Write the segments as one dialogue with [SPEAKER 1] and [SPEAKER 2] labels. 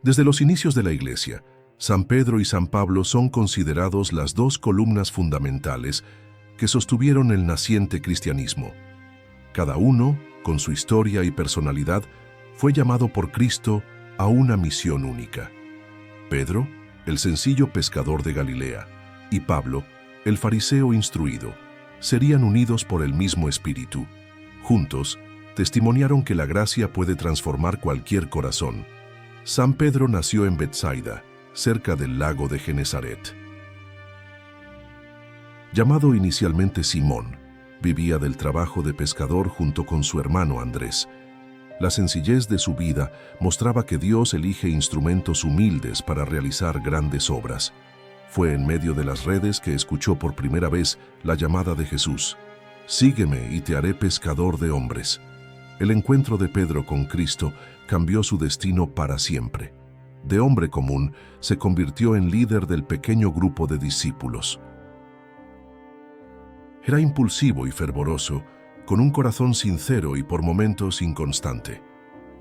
[SPEAKER 1] Desde los inicios de la Iglesia, San Pedro y San Pablo son considerados las dos columnas fundamentales que sostuvieron el naciente cristianismo. Cada uno, con su historia y personalidad, fue llamado por Cristo a una misión única. Pedro, el sencillo pescador de Galilea, y Pablo, el fariseo instruido, serían unidos por el mismo Espíritu. Juntos, testimoniaron que la gracia puede transformar cualquier corazón. San Pedro nació en Betsaida, cerca del lago de Genesaret. Llamado inicialmente Simón, vivía del trabajo de pescador junto con su hermano Andrés. La sencillez de su vida mostraba que Dios elige instrumentos humildes para realizar grandes obras. Fue en medio de las redes que escuchó por primera vez la llamada de Jesús: «Sígueme y te haré pescador de hombres». El encuentro de Pedro con Cristo cambió su destino para siempre. De hombre común, se convirtió en líder del pequeño grupo de discípulos. Era impulsivo y fervoroso, con un corazón sincero y por momentos inconstante.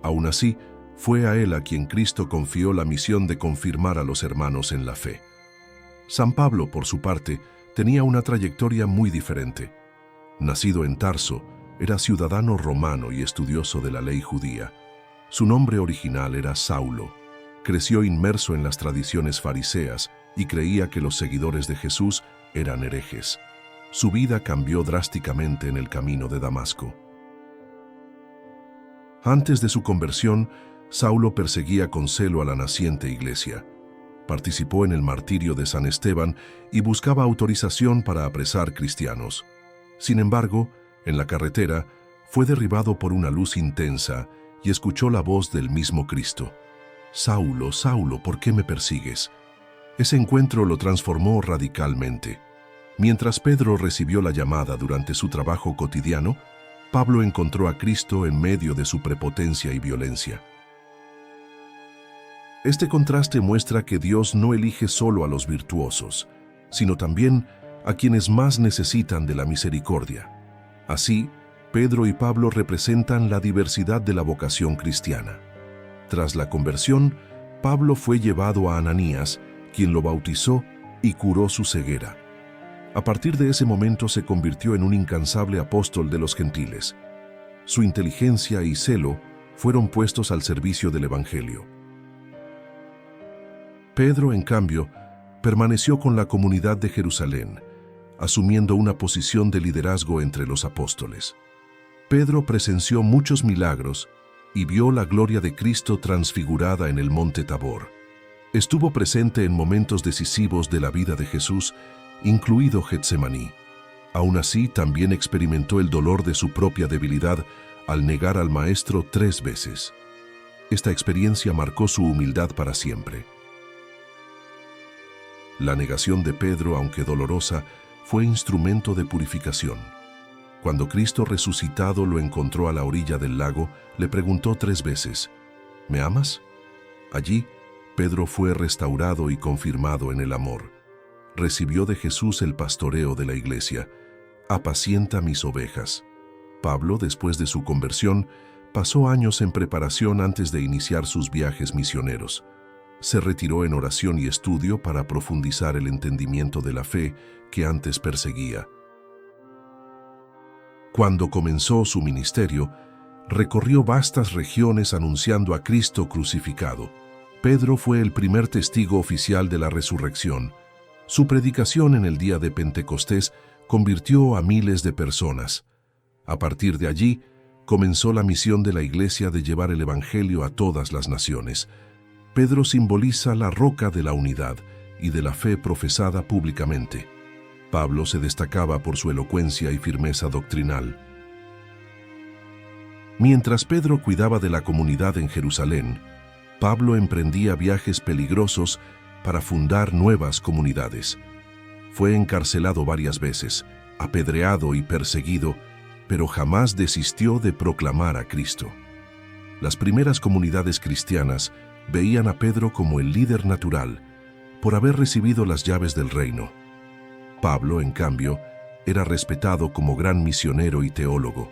[SPEAKER 1] Aún así, fue a él a quien Cristo confió la misión de confirmar a los hermanos en la fe. San Pablo, por su parte, tenía una trayectoria muy diferente. Nacido en Tarso, era ciudadano romano y estudioso de la ley judía. Su nombre original era Saulo. Creció inmerso en las tradiciones fariseas y creía que los seguidores de Jesús eran herejes. Su vida cambió drásticamente en el camino de Damasco. Antes de su conversión, Saulo perseguía con celo a la naciente iglesia. Participó en el martirio de San Esteban y buscaba autorización para apresar cristianos. Sin embargo, en la carretera, fue derribado por una luz intensa y escuchó la voz del mismo Cristo. «Saulo, Saulo, ¿por qué me persigues?». Ese encuentro lo transformó radicalmente. Mientras Pedro recibió la llamada durante su trabajo cotidiano, Pablo encontró a Cristo en medio de su prepotencia y violencia. Este contraste muestra que Dios no elige solo a los virtuosos, sino también a quienes más necesitan de la misericordia. Así, Pedro y Pablo representan la diversidad de la vocación cristiana. Tras la conversión, Pablo fue llevado a Ananías, quien lo bautizó y curó su ceguera. A partir de ese momento se convirtió en un incansable apóstol de los gentiles. Su inteligencia y celo fueron puestos al servicio del Evangelio. Pedro, en cambio, permaneció con la comunidad de Jerusalén, asumiendo una posición de liderazgo entre los apóstoles. Pedro presenció muchos milagros y vio la gloria de Cristo transfigurada en el monte Tabor. Estuvo presente en momentos decisivos de la vida de Jesús, incluido Getsemaní. Aún así, también experimentó el dolor de su propia debilidad al negar al Maestro 3 veces. Esta experiencia marcó su humildad para siempre. La negación de Pedro, aunque dolorosa, fue instrumento de purificación. Cuando Cristo resucitado lo encontró a la orilla del lago, le preguntó 3 veces: «¿Me amas?». Allí, Pedro fue restaurado y confirmado en el amor. Recibió de Jesús el pastoreo de la iglesia: «Apacienta mis ovejas». Pablo, después de su conversión, pasó años en preparación antes de iniciar sus viajes misioneros. Se retiró en oración y estudio para profundizar el entendimiento de la fe que antes perseguía. Cuando comenzó su ministerio, recorrió vastas regiones anunciando a Cristo crucificado. Pedro fue el primer testigo oficial de la resurrección. Su predicación en el día de Pentecostés convirtió a miles de personas. A partir de allí, comenzó la misión de la Iglesia de llevar el Evangelio a todas las naciones. Pedro simboliza la roca de la unidad y de la fe profesada públicamente. Pablo se destacaba por su elocuencia y firmeza doctrinal. Mientras Pedro cuidaba de la comunidad en Jerusalén, Pablo emprendía viajes peligrosos para fundar nuevas comunidades. Fue encarcelado varias veces, apedreado y perseguido, pero jamás desistió de proclamar a Cristo. Las primeras comunidades cristianas veían a Pedro como el líder natural, por haber recibido las llaves del reino. Pablo, en cambio, era respetado como gran misionero y teólogo.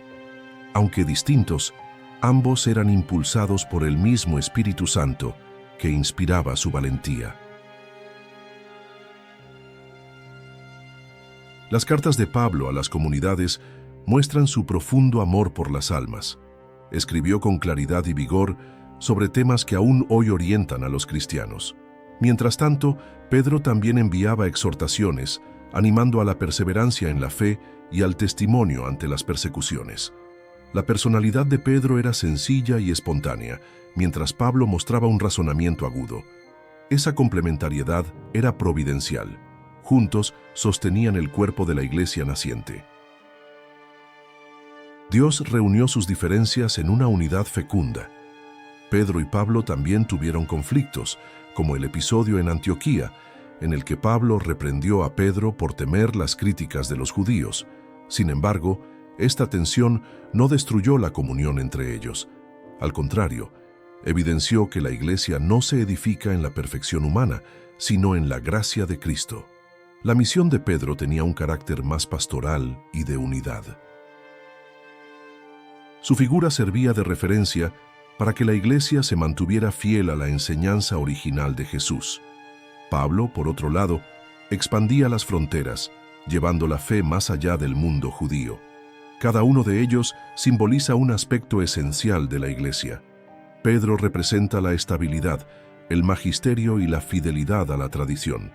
[SPEAKER 1] Aunque distintos, ambos eran impulsados por el mismo Espíritu Santo que inspiraba su valentía. Las cartas de Pablo a las comunidades muestran su profundo amor por las almas. Escribió con claridad y vigor sobre temas que aún hoy orientan a los cristianos. Mientras tanto, Pedro también enviaba exhortaciones, animando a la perseverancia en la fe y al testimonio ante las persecuciones. La personalidad de Pedro era sencilla y espontánea, mientras Pablo mostraba un razonamiento agudo. Esa complementariedad era providencial. Juntos sostenían el cuerpo de la iglesia naciente. Dios reunió sus diferencias en una unidad fecunda. Pedro y Pablo también tuvieron conflictos, como el episodio en Antioquía, en el que Pablo reprendió a Pedro por temer las críticas de los judíos. Sin embargo, esta tensión no destruyó la comunión entre ellos. Al contrario, evidenció que la iglesia no se edifica en la perfección humana, sino en la gracia de Cristo. La misión de Pedro tenía un carácter más pastoral y de unidad. Su figura servía de referencia para que la iglesia se mantuviera fiel a la enseñanza original de Jesús. Pablo, por otro lado, expandía las fronteras, llevando la fe más allá del mundo judío. Cada uno de ellos simboliza un aspecto esencial de la iglesia. Pedro representa la estabilidad, el magisterio y la fidelidad a la tradición.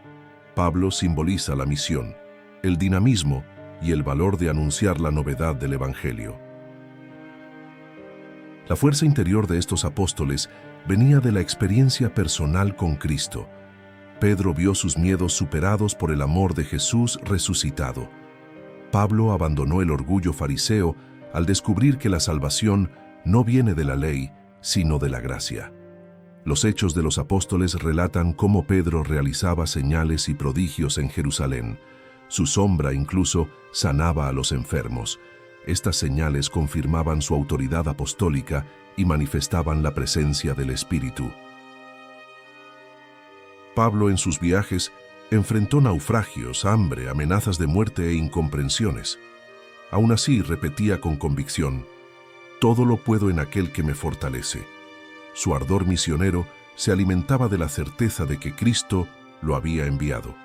[SPEAKER 1] Pablo simboliza la misión, el dinamismo y el valor de anunciar la novedad del Evangelio. La fuerza interior de estos apóstoles venía de la experiencia personal con Cristo. Pedro vio sus miedos superados por el amor de Jesús resucitado. Pablo abandonó el orgullo fariseo al descubrir que la salvación no viene de la ley, sino de la gracia. Los hechos de los apóstoles relatan cómo Pedro realizaba señales y prodigios en Jerusalén. Su sombra incluso sanaba a los enfermos. Estas señales confirmaban su autoridad apostólica y manifestaban la presencia del Espíritu. Pablo en sus viajes enfrentó naufragios, hambre, amenazas de muerte e incomprensiones. Aún así repetía con convicción: «Todo lo puedo en aquel que me fortalece». Su ardor misionero se alimentaba de la certeza de que Cristo lo había enviado.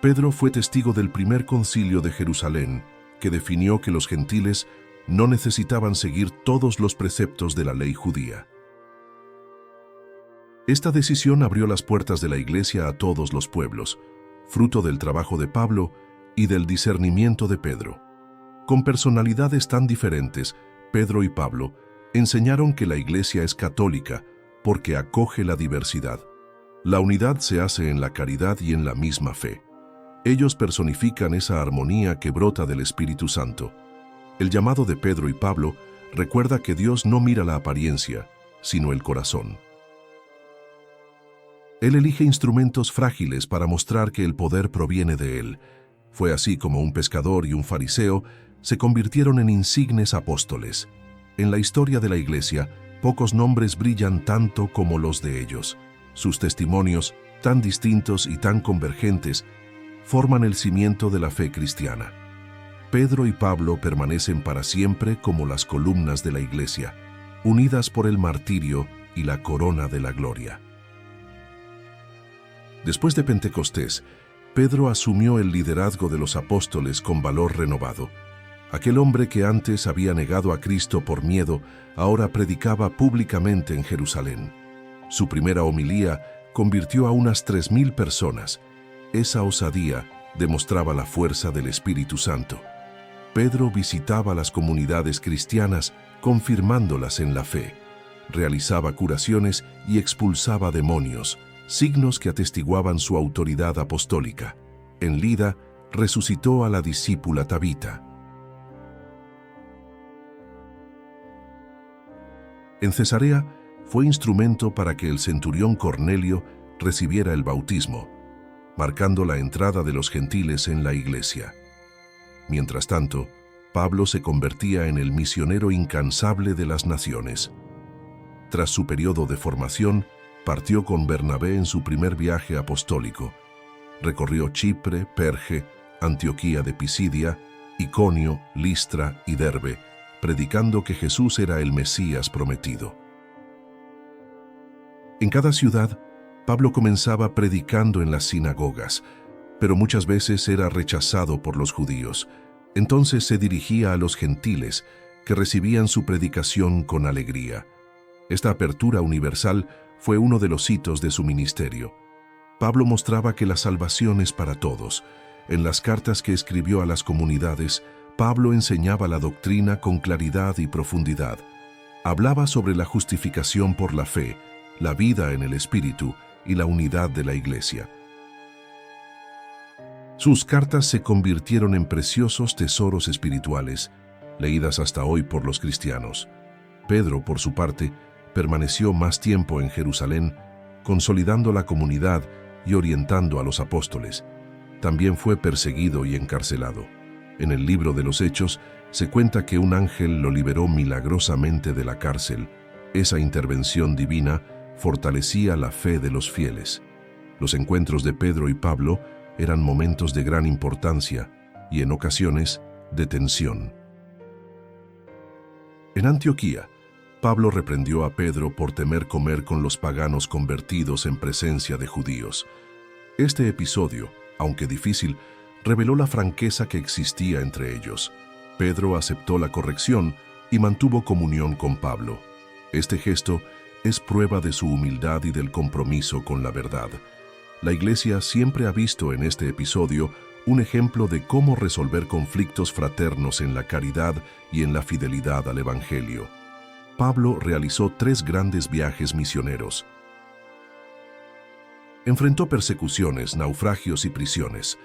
[SPEAKER 1] Pedro fue testigo del primer concilio de Jerusalén, que definió que los gentiles no necesitaban seguir todos los preceptos de la ley judía. Esta decisión abrió las puertas de la iglesia a todos los pueblos, fruto del trabajo de Pablo y del discernimiento de Pedro. Con personalidades tan diferentes, Pedro y Pablo enseñaron que la iglesia es católica porque acoge la diversidad. La unidad se hace en la caridad y en la misma fe. Ellos personifican esa armonía que brota del Espíritu Santo. El llamado de Pedro y Pablo recuerda que Dios no mira la apariencia, sino el corazón. Él elige instrumentos frágiles para mostrar que el poder proviene de Él. Fue así como un pescador y un fariseo se convirtieron en insignes apóstoles. En la historia de la Iglesia, pocos nombres brillan tanto como los de ellos. Sus testimonios, tan distintos y tan convergentes, forman el cimiento de la fe cristiana. Pedro y Pablo permanecen para siempre como las columnas de la Iglesia, unidas por el martirio y la corona de la gloria. Después de Pentecostés, Pedro asumió el liderazgo de los apóstoles con valor renovado. Aquel hombre que antes había negado a Cristo por miedo, ahora predicaba públicamente en Jerusalén. Su primera homilía convirtió a unas 3.000 personas. Esa osadía demostraba la fuerza del Espíritu Santo. Pedro visitaba las comunidades cristianas, confirmándolas en la fe. Realizaba curaciones y expulsaba demonios, signos que atestiguaban su autoridad apostólica. En Lida, resucitó a la discípula Tabita. En Cesarea, fue instrumento para que el centurión Cornelio recibiera el bautismo, marcando la entrada de los gentiles en la iglesia. Mientras tanto, Pablo se convertía en el misionero incansable de las naciones. Tras su periodo de formación, partió con Bernabé en su primer viaje apostólico. Recorrió Chipre, Perge, Antioquía de Pisidia, Iconio, Listra y Derbe, predicando que Jesús era el Mesías prometido. En cada ciudad, Pablo comenzaba predicando en las sinagogas, pero muchas veces era rechazado por los judíos. Entonces se dirigía a los gentiles, que recibían su predicación con alegría. Esta apertura universal fue uno de los hitos de su ministerio. Pablo mostraba que la salvación es para todos. En las cartas que escribió a las comunidades, Pablo enseñaba la doctrina con claridad y profundidad. Hablaba sobre la justificación por la fe, la vida en el Espíritu y la unidad de la Iglesia. Sus cartas se convirtieron en preciosos tesoros espirituales, leídas hasta hoy por los cristianos. Pedro, por su parte, permaneció más tiempo en Jerusalén, consolidando la comunidad y orientando a los apóstoles. También fue perseguido y encarcelado. En el libro de los Hechos se cuenta que un ángel lo liberó milagrosamente de la cárcel. Esa intervención divina fortalecía la fe de los fieles. Los encuentros de Pedro y Pablo eran momentos de gran importancia y en ocasiones de tensión. En Antioquía, Pablo reprendió a Pedro por temer comer con los paganos convertidos en presencia de judíos. Este episodio, aunque difícil, reveló la franqueza que existía entre ellos. Pedro aceptó la corrección y mantuvo comunión con Pablo. Este gesto es prueba de su humildad y del compromiso con la verdad. La Iglesia siempre ha visto en este episodio un ejemplo de cómo resolver conflictos fraternos en la caridad y en la fidelidad al Evangelio. Pablo realizó 3 grandes viajes misioneros. Enfrentó persecuciones, naufragios y prisiones.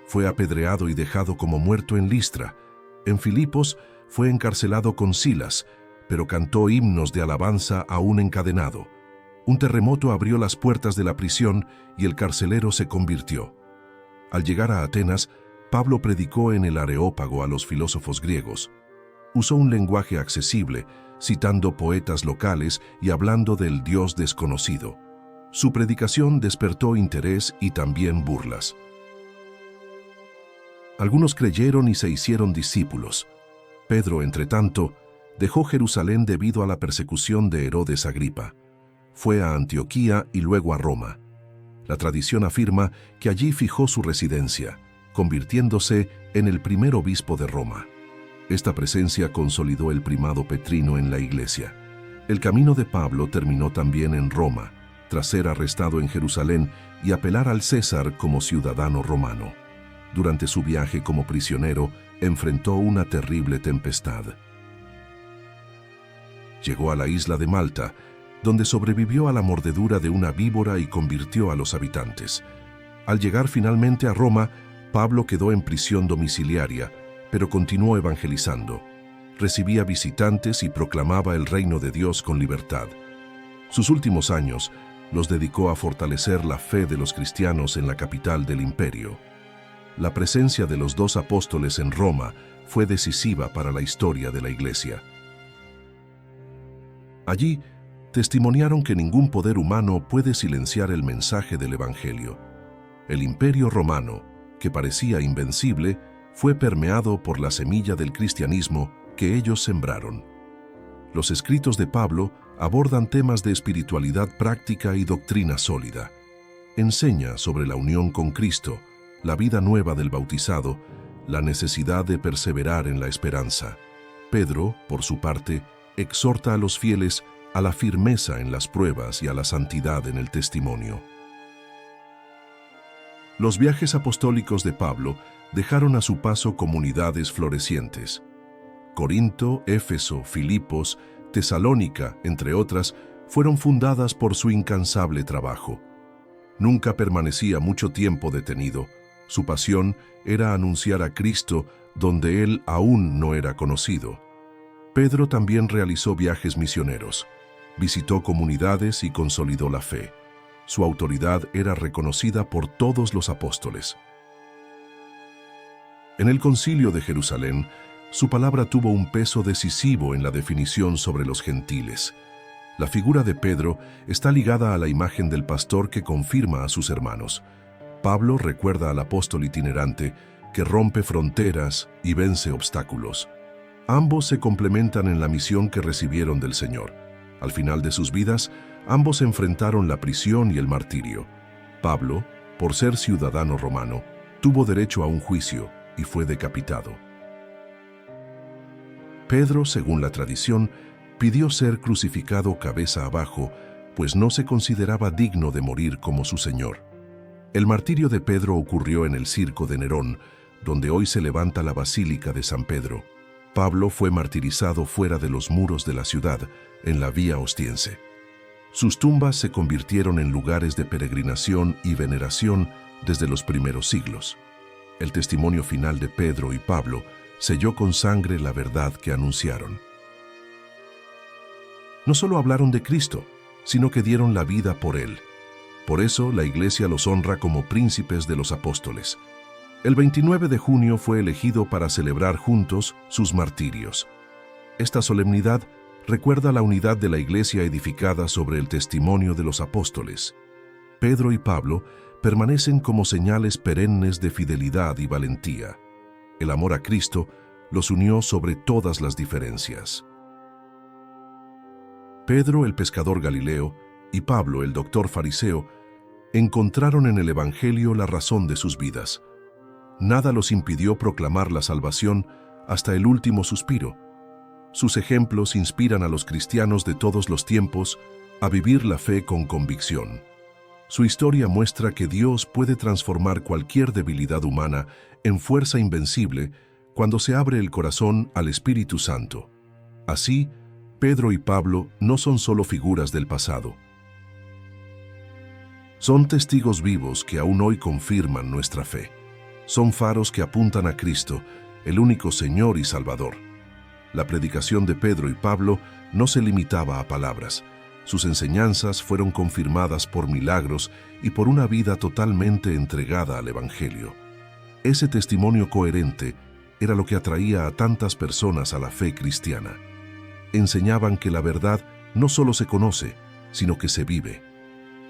[SPEAKER 1] Fue apedreado y dejado como muerto en Listra. En Filipos fue encarcelado con Silas, pero cantó himnos de alabanza aún encadenado. Un terremoto abrió las puertas de la prisión y el carcelero se convirtió. Al llegar a Atenas, Pablo predicó en el Areópago a los filósofos griegos. Usó un lenguaje accesible, citando poetas locales y hablando del Dios desconocido. Su predicación despertó interés y también burlas. Algunos creyeron y se hicieron discípulos. Pedro, entretanto, dejó Jerusalén debido a la persecución de Herodes Agripa. Fue a Antioquía y luego a Roma. La tradición afirma que allí fijó su residencia, convirtiéndose en el primer obispo de Roma. Esta presencia consolidó el primado petrino en la Iglesia. El camino de Pablo terminó también en Roma, tras ser arrestado en Jerusalén y apelar al César como ciudadano romano. Durante su viaje como prisionero, enfrentó una terrible tempestad. Llegó a la isla de Malta, donde sobrevivió a la mordedura de una víbora y convirtió a los habitantes. Al llegar finalmente a Roma, Pablo quedó en prisión domiciliaria, pero continuó evangelizando. Recibía visitantes y proclamaba el reino de Dios con libertad. Sus últimos años los dedicó a fortalecer la fe de los cristianos en la capital del imperio. La presencia de los 2 apóstoles en Roma fue decisiva para la historia de la Iglesia. Allí, testimoniaron que ningún poder humano puede silenciar el mensaje del Evangelio. El Imperio Romano, que parecía invencible, fue permeado por la semilla del cristianismo que ellos sembraron. Los escritos de Pablo abordan temas de espiritualidad práctica y doctrina sólida. Enseña sobre la unión con Cristo, la vida nueva del bautizado, la necesidad de perseverar en la esperanza. Pedro, por su parte, exhorta a los fieles a la firmeza en las pruebas y a la santidad en el testimonio. Los viajes apostólicos de Pablo dejaron a su paso comunidades florecientes. Corinto, Éfeso, Filipos, Tesalónica, entre otras, fueron fundadas por su incansable trabajo. Nunca permanecía mucho tiempo detenido. Su pasión era anunciar a Cristo donde él aún no era conocido. Pedro también realizó viajes misioneros. Visitó comunidades y consolidó la fe. Su autoridad era reconocida por todos los apóstoles. En el Concilio de Jerusalén, su palabra tuvo un peso decisivo en la definición sobre los gentiles. La figura de Pedro está ligada a la imagen del pastor que confirma a sus hermanos. Pablo recuerda al apóstol itinerante que rompe fronteras y vence obstáculos. Ambos se complementan en la misión que recibieron del Señor. Al final de sus vidas, Ambos enfrentaron la prisión y el martirio. Pablo, por ser ciudadano romano, tuvo derecho a un juicio y fue decapitado. Pedro, según la tradición, pidió ser crucificado cabeza abajo, pues no se consideraba digno de morir como su Señor. El martirio de Pedro ocurrió en el circo de Nerón, donde hoy se levanta la Basílica de San Pedro. Pablo fue martirizado fuera de los muros de la ciudad, en la Vía Ostiense. Sus tumbas se convirtieron en lugares de peregrinación y veneración desde los primeros siglos. El testimonio final de Pedro y Pablo selló con sangre la verdad que anunciaron. No solo hablaron de Cristo, sino que dieron la vida por Él. Por eso la Iglesia los honra como príncipes de los apóstoles. El 29 de junio fue elegido para celebrar juntos sus martirios. Esta solemnidad recuerda la unidad de la Iglesia edificada sobre el testimonio de los apóstoles. Pedro y Pablo permanecen como señales perennes de fidelidad y valentía. El amor a Cristo los unió sobre todas las diferencias. Pedro, el pescador galileo, y Pablo, el doctor fariseo, encontraron en el Evangelio la razón de sus vidas. Nada los impidió proclamar la salvación hasta el último suspiro. Sus ejemplos inspiran a los cristianos de todos los tiempos a vivir la fe con convicción. Su historia muestra que Dios puede transformar cualquier debilidad humana en fuerza invencible cuando se abre el corazón al Espíritu Santo. Así, Pedro y Pablo no son solo figuras del pasado. Son testigos vivos que aún hoy confirman nuestra fe. Son faros que apuntan a Cristo, el único Señor y Salvador. La predicación de Pedro y Pablo no se limitaba a palabras. Sus enseñanzas fueron confirmadas por milagros y por una vida totalmente entregada al Evangelio. Ese testimonio coherente era lo que atraía a tantas personas a la fe cristiana. Enseñaban que la verdad no solo se conoce, sino que se vive.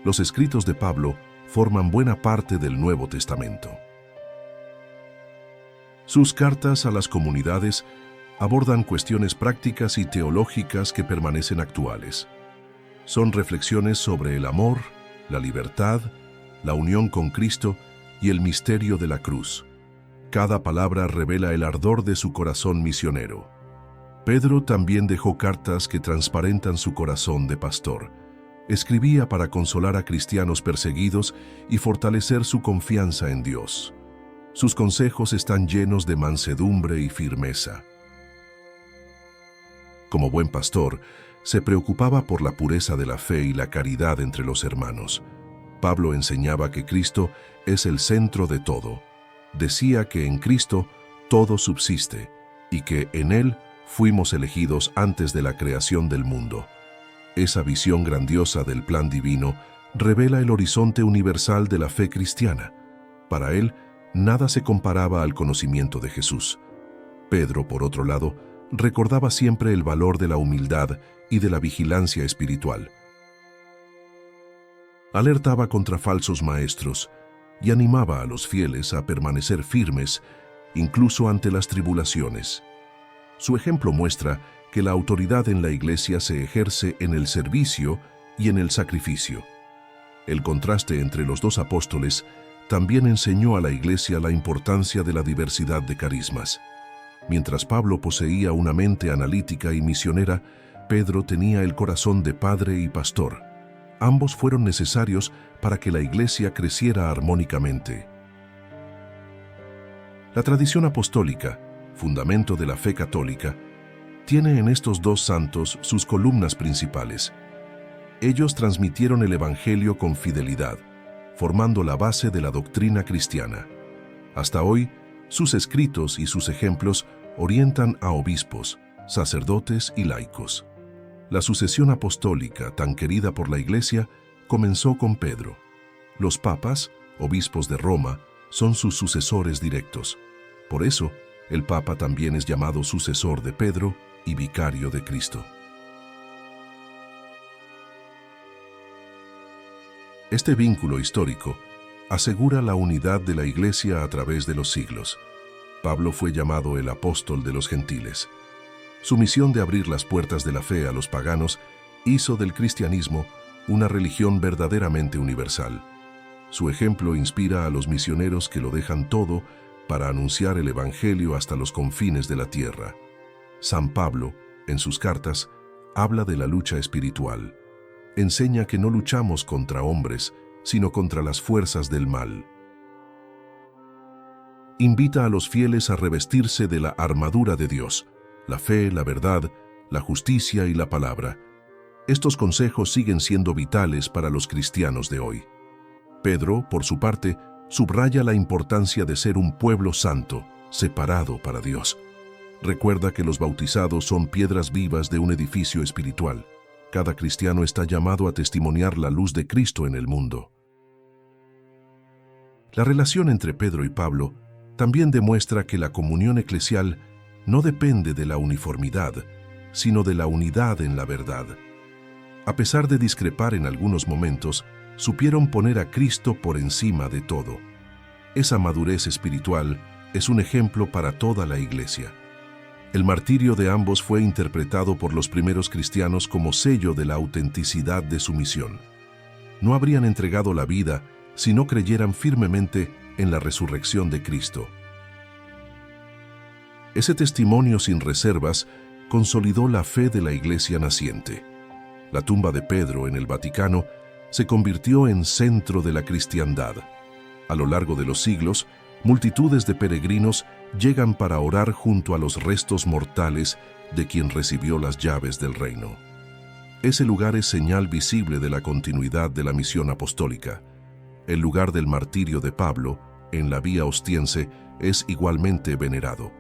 [SPEAKER 1] Los escritos de Pablo forman buena parte del Nuevo Testamento. Sus cartas a las comunidades abordan cuestiones prácticas y teológicas que permanecen actuales. Son reflexiones sobre el amor, la libertad, la unión con Cristo y el misterio de la cruz. Cada palabra revela el ardor de su corazón misionero. Pedro también dejó cartas que transparentan su corazón de pastor. Escribía para consolar a cristianos perseguidos y fortalecer su confianza en Dios. Sus consejos están llenos de mansedumbre y firmeza. Como buen pastor, se preocupaba por la pureza de la fe y la caridad entre los hermanos. Pablo enseñaba que Cristo es el centro de todo. Decía que en Cristo todo subsiste y que en Él fuimos elegidos antes de la creación del mundo. Esa visión grandiosa del plan divino revela el horizonte universal de la fe cristiana. Para él, nada se comparaba al conocimiento de Jesús. Pedro, por otro lado, recordaba siempre el valor de la humildad y de la vigilancia espiritual. Alertaba contra falsos maestros y animaba a los fieles a permanecer firmes, incluso ante las tribulaciones. Su ejemplo muestra que la autoridad en la Iglesia se ejerce en el servicio y en el sacrificio. El contraste entre los dos apóstoles también enseñó a la Iglesia la importancia de la diversidad de carismas. Mientras Pablo poseía una mente analítica y misionera, Pedro tenía el corazón de padre y pastor. Ambos fueron necesarios para que la Iglesia creciera armónicamente. La tradición apostólica, fundamento de la fe católica, tiene en estos dos santos sus columnas principales. Ellos transmitieron el Evangelio con fidelidad, formando la base de la doctrina cristiana. Hasta hoy, sus escritos y sus ejemplos orientan a obispos, sacerdotes y laicos. La sucesión apostólica, tan querida por la Iglesia, comenzó con Pedro. Los papas, obispos de Roma, son sus sucesores directos. Por eso, el Papa también es llamado sucesor de Pedro y vicario de Cristo. Este vínculo histórico asegura la unidad de la Iglesia a través de los siglos. Pablo fue llamado el apóstol de los gentiles. Su misión de abrir las puertas de la fe a los paganos hizo del cristianismo una religión verdaderamente universal. Su ejemplo inspira a los misioneros que lo dejan todo para anunciar el Evangelio hasta los confines de la tierra. San Pablo, en sus cartas, habla de la lucha espiritual. Enseña que no luchamos contra hombres, sino contra las fuerzas del mal. Invita a los fieles a revestirse de la armadura de Dios, la fe, la verdad, la justicia y la palabra. Estos consejos siguen siendo vitales para los cristianos de hoy. Pedro, por su parte, subraya la importancia de ser un pueblo santo, separado para Dios. Recuerda que los bautizados son piedras vivas de un edificio espiritual. Cada cristiano está llamado a testimoniar la luz de Cristo en el mundo. La relación entre Pedro y Pablo también demuestra que la comunión eclesial no depende de la uniformidad, sino de la unidad en la verdad. A pesar de discrepar en algunos momentos, supieron poner a Cristo por encima de todo. Esa madurez espiritual es un ejemplo para toda la Iglesia. El martirio de ambos fue interpretado por los primeros cristianos como sello de la autenticidad de su misión. No habrían entregado la vida si no creyeran firmemente en la resurrección de Cristo. Ese testimonio sin reservas consolidó la fe de la Iglesia naciente. La tumba de Pedro en el Vaticano se convirtió en centro de la cristiandad. A lo largo de los siglos, multitudes de peregrinos llegan para orar junto a los restos mortales de quien recibió las llaves del reino. Ese lugar es señal visible de la continuidad de la misión apostólica. El lugar del martirio de Pablo, en la Vía Ostiense, es igualmente venerado.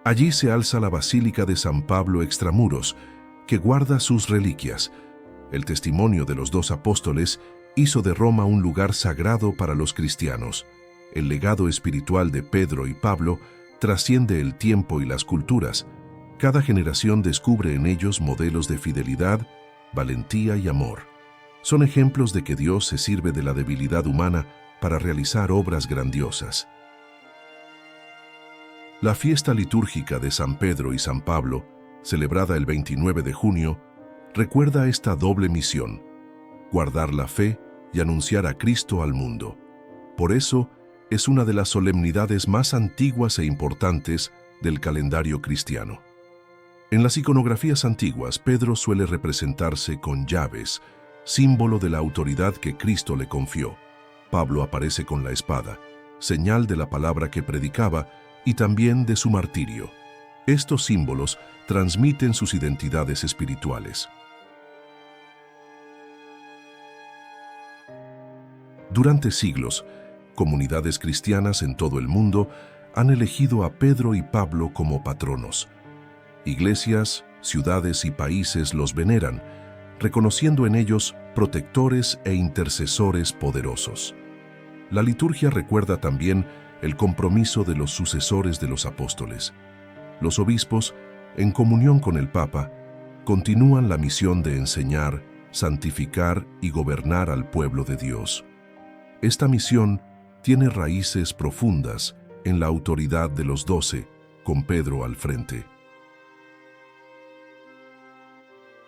[SPEAKER 1] Allí se alza la Basílica de San Pablo extramuros, que guarda sus reliquias. El testimonio de los dos apóstoles hizo de Roma un lugar sagrado para los cristianos. El legado espiritual de Pedro y Pablo trasciende el tiempo y las culturas. Cada generación descubre en ellos modelos de fidelidad, valentía y amor. Son ejemplos de que Dios se sirve de la debilidad humana para realizar obras grandiosas. La fiesta litúrgica de San Pedro y San Pablo, celebrada el 29 de junio, recuerda esta doble misión: guardar la fe y anunciar a Cristo al mundo. Por eso, es una de las solemnidades más antiguas e importantes del calendario cristiano. En las iconografías antiguas, Pedro suele representarse con llaves, símbolo de la autoridad que Cristo le confió. Pablo aparece con la espada, señal de la palabra que predicaba y también de su martirio. Estos símbolos transmiten sus identidades espirituales. Durante siglos, comunidades cristianas en todo el mundo han elegido a Pedro y Pablo como patronos. Iglesias, ciudades y países los veneran, reconociendo en ellos protectores e intercesores poderosos. La liturgia recuerda también el compromiso de los sucesores de los apóstoles. Los obispos, en comunión con el Papa, continúan la misión de enseñar, santificar y gobernar al pueblo de Dios. Esta misión tiene raíces profundas en la autoridad de los 12, con Pedro al frente.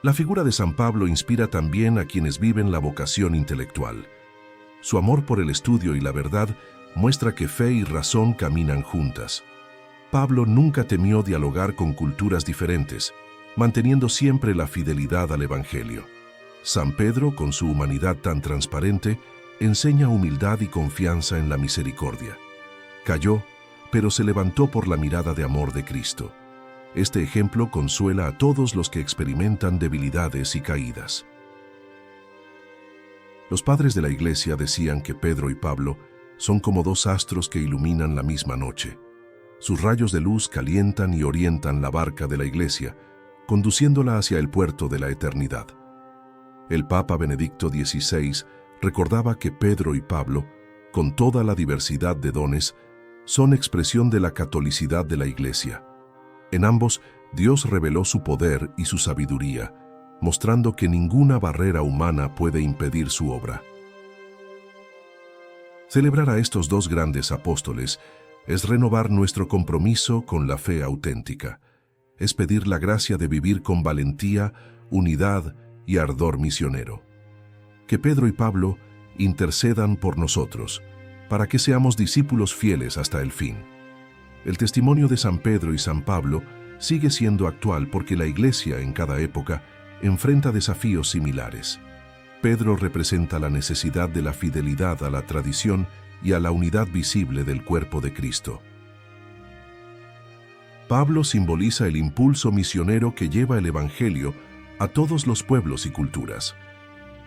[SPEAKER 1] La figura de San Pablo inspira también a quienes viven la vocación intelectual. Su amor por el estudio y la verdad muestra que fe y razón caminan juntas. Pablo nunca temió dialogar con culturas diferentes, manteniendo siempre la fidelidad al Evangelio. San Pedro, con su humanidad tan transparente, enseña humildad y confianza en la misericordia. Cayó, pero se levantó por la mirada de amor de Cristo. Este ejemplo consuela a todos los que experimentan debilidades y caídas. Los padres de la Iglesia decían que Pedro y Pablo son como dos astros que iluminan la misma noche. Sus rayos de luz calientan y orientan la barca de la Iglesia, conduciéndola hacia el puerto de la eternidad. El Papa Benedicto XVI recordaba que Pedro y Pablo, con toda la diversidad de dones, son expresión de la catolicidad de la Iglesia. En ambos, Dios reveló su poder y su sabiduría, mostrando que ninguna barrera humana puede impedir su obra. Celebrar a estos dos grandes apóstoles es renovar nuestro compromiso con la fe auténtica. Es pedir la gracia de vivir con valentía, unidad y ardor misionero. Que Pedro y Pablo intercedan por nosotros, para que seamos discípulos fieles hasta el fin. El testimonio de San Pedro y San Pablo sigue siendo actual porque la Iglesia en cada época enfrenta desafíos similares. Pedro representa la necesidad de la fidelidad a la tradición y a la unidad visible del cuerpo de Cristo. Pablo simboliza el impulso misionero que lleva el Evangelio a todos los pueblos y culturas.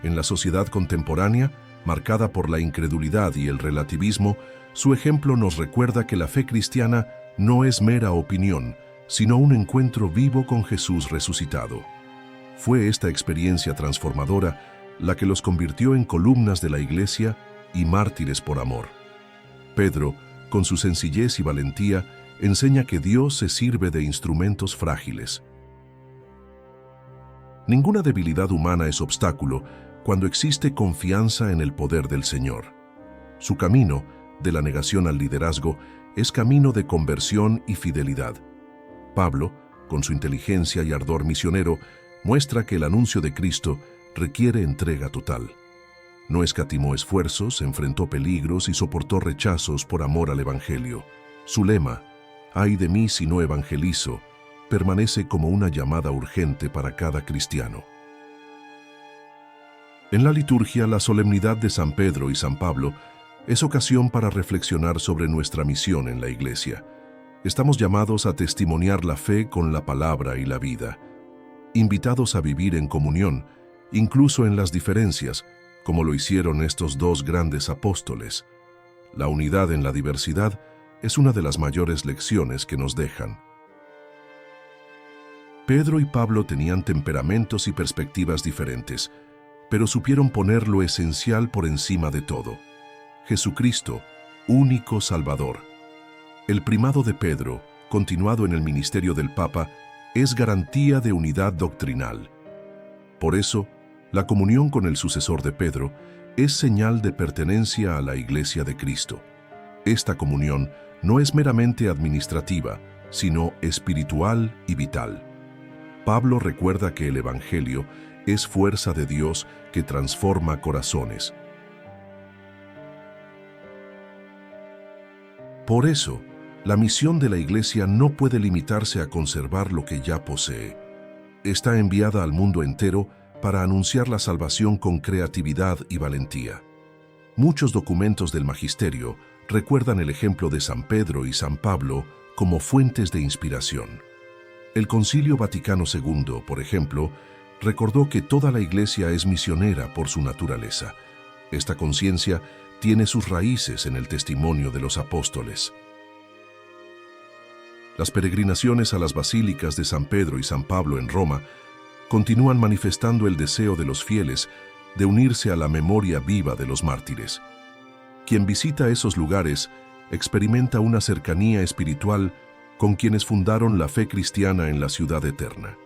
[SPEAKER 1] En la sociedad contemporánea, marcada por la incredulidad y el relativismo, su ejemplo nos recuerda que la fe cristiana no es mera opinión, sino un encuentro vivo con Jesús resucitado. Fue esta experiencia transformadora la que los convirtió en columnas de la Iglesia y mártires por amor. Pedro, con su sencillez y valentía, enseña que Dios se sirve de instrumentos frágiles. Ninguna debilidad humana es obstáculo cuando existe confianza en el poder del Señor. Su camino, de la negación al liderazgo, es camino de conversión y fidelidad. Pablo, con su inteligencia y ardor misionero, muestra que el anuncio de Cristo requiere entrega total. No escatimó esfuerzos, enfrentó peligros y soportó rechazos por amor al Evangelio. Su lema, «Ay de mí si no evangelizo», permanece como una llamada urgente para cada cristiano. En la liturgia, la solemnidad de San Pedro y San Pablo es ocasión para reflexionar sobre nuestra misión en la Iglesia. Estamos llamados a testimoniar la fe con la palabra y la vida, invitados a vivir en comunión, incluso en las diferencias, como lo hicieron estos dos grandes apóstoles. La unidad en la diversidad es una de las mayores lecciones que nos dejan. Pedro y Pablo tenían temperamentos y perspectivas diferentes, pero supieron poner lo esencial por encima de todo: Jesucristo, único Salvador. El primado de Pedro, continuado en el ministerio del Papa, es garantía de unidad doctrinal. Por eso, la comunión con el sucesor de Pedro es señal de pertenencia a la Iglesia de Cristo. Esta comunión no es meramente administrativa, sino espiritual y vital. Pablo recuerda que el Evangelio es fuerza de Dios que transforma corazones. Por eso, la misión de la Iglesia no puede limitarse a conservar lo que ya posee. Está enviada al mundo entero para anunciar la salvación con creatividad y valentía. Muchos documentos del Magisterio recuerdan el ejemplo de San Pedro y San Pablo como fuentes de inspiración. El Concilio Vaticano II, por ejemplo, recordó que toda la Iglesia es misionera por su naturaleza. Esta conciencia tiene sus raíces en el testimonio de los apóstoles. Las peregrinaciones a las basílicas de San Pedro y San Pablo en Roma continúan manifestando el deseo de los fieles de unirse a la memoria viva de los mártires. Quien visita esos lugares experimenta una cercanía espiritual con quienes fundaron la fe cristiana en la ciudad eterna.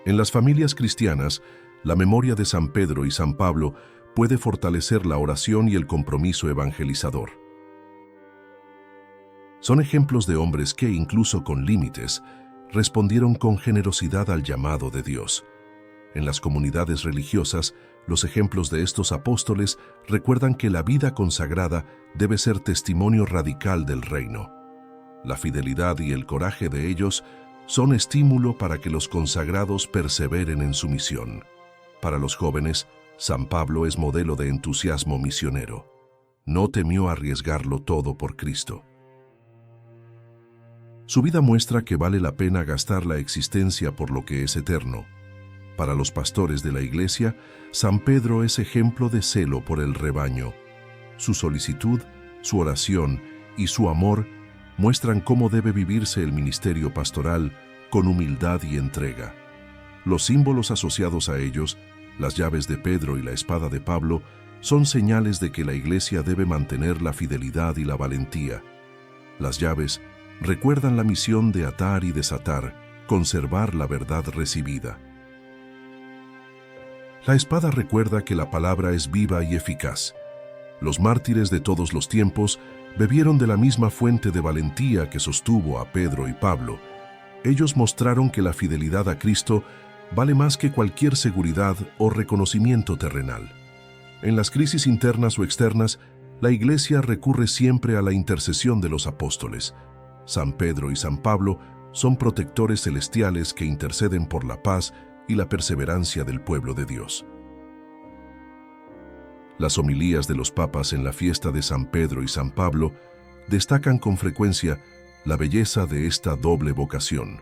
[SPEAKER 1] En las familias cristianas, la memoria de San Pedro y San Pablo puede fortalecer la oración y el compromiso evangelizador. Son ejemplos de hombres que, incluso con límites, respondieron con generosidad al llamado de Dios. En las comunidades religiosas, los ejemplos de estos apóstoles recuerdan que la vida consagrada debe ser testimonio radical del reino. La fidelidad y el coraje de ellos son estímulo para que los consagrados perseveren en su misión. Para los jóvenes, San Pablo es modelo de entusiasmo misionero. No temió arriesgarlo todo por Cristo. Su vida muestra que vale la pena gastar la existencia por lo que es eterno. Para los pastores de la Iglesia, San Pedro es ejemplo de celo por el rebaño. Su solicitud, su oración y su amor muestran cómo debe vivirse el ministerio pastoral con humildad y entrega. Los símbolos asociados a ellos, las llaves de Pedro y la espada de Pablo, son señales de que la Iglesia debe mantener la fidelidad y la valentía. Las llaves recuerdan la misión de atar y desatar, conservar la verdad recibida. La espada recuerda que la palabra es viva y eficaz. Los mártires de todos los tiempos bebieron de la misma fuente de valentía que sostuvo a Pedro y Pablo. Ellos mostraron que la fidelidad a Cristo vale más que cualquier seguridad o reconocimiento terrenal. En las crisis internas o externas, la Iglesia recurre siempre a la intercesión de los apóstoles. San Pedro y San Pablo son protectores celestiales que interceden por la paz y la perseverancia del pueblo de Dios. Las homilías de los papas en la fiesta de San Pedro y San Pablo destacan con frecuencia la belleza de esta doble vocación,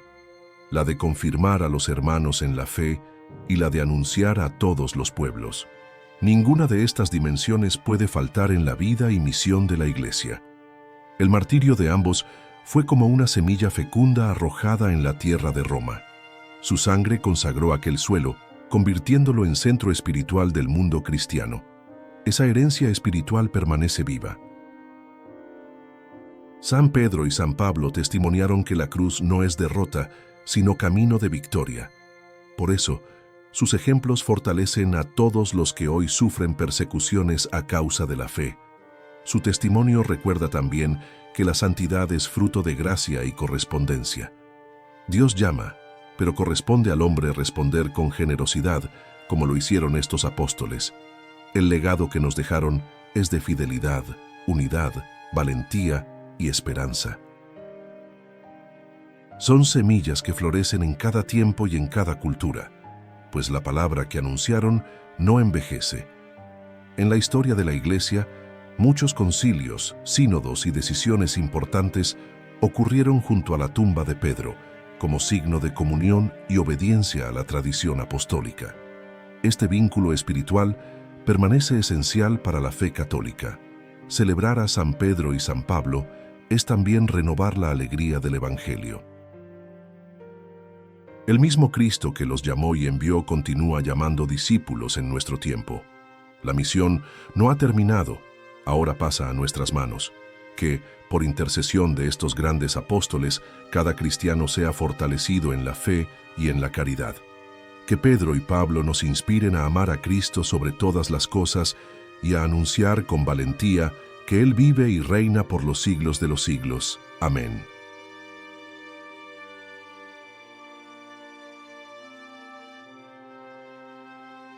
[SPEAKER 1] la de confirmar a los hermanos en la fe y la de anunciar a todos los pueblos. Ninguna de estas dimensiones puede faltar en la vida y misión de la Iglesia. El martirio de ambos fue como una semilla fecunda arrojada en la tierra de Roma. Su sangre consagró aquel suelo, convirtiéndolo en centro espiritual del mundo cristiano. Esa herencia espiritual permanece viva. San Pedro y San Pablo testimoniaron que la cruz no es derrota, sino camino de victoria. Por eso, sus ejemplos fortalecen a todos los que hoy sufren persecuciones a causa de la fe. Su testimonio recuerda también que la santidad es fruto de gracia y correspondencia. Dios llama, pero corresponde al hombre responder con generosidad, como lo hicieron estos apóstoles. El legado que nos dejaron es de fidelidad, unidad, valentía y esperanza. Son semillas que florecen en cada tiempo y en cada cultura, pues la palabra que anunciaron no envejece. En la historia de la Iglesia, muchos concilios, sínodos y decisiones importantes ocurrieron junto a la tumba de Pedro, como signo de comunión y obediencia a la tradición apostólica. Este vínculo espiritual permanece esencial para la fe católica. Celebrar a San Pedro y San Pablo es también renovar la alegría del Evangelio. El mismo Cristo que los llamó y envió continúa llamando discípulos en nuestro tiempo. La misión no ha terminado, ahora pasa a nuestras manos. Que, por intercesión de estos grandes apóstoles, cada cristiano sea fortalecido en la fe y en la caridad. Que Pedro y Pablo nos inspiren a amar a Cristo sobre todas las cosas y a anunciar con valentía que Él vive y reina por los siglos de los siglos. Amén.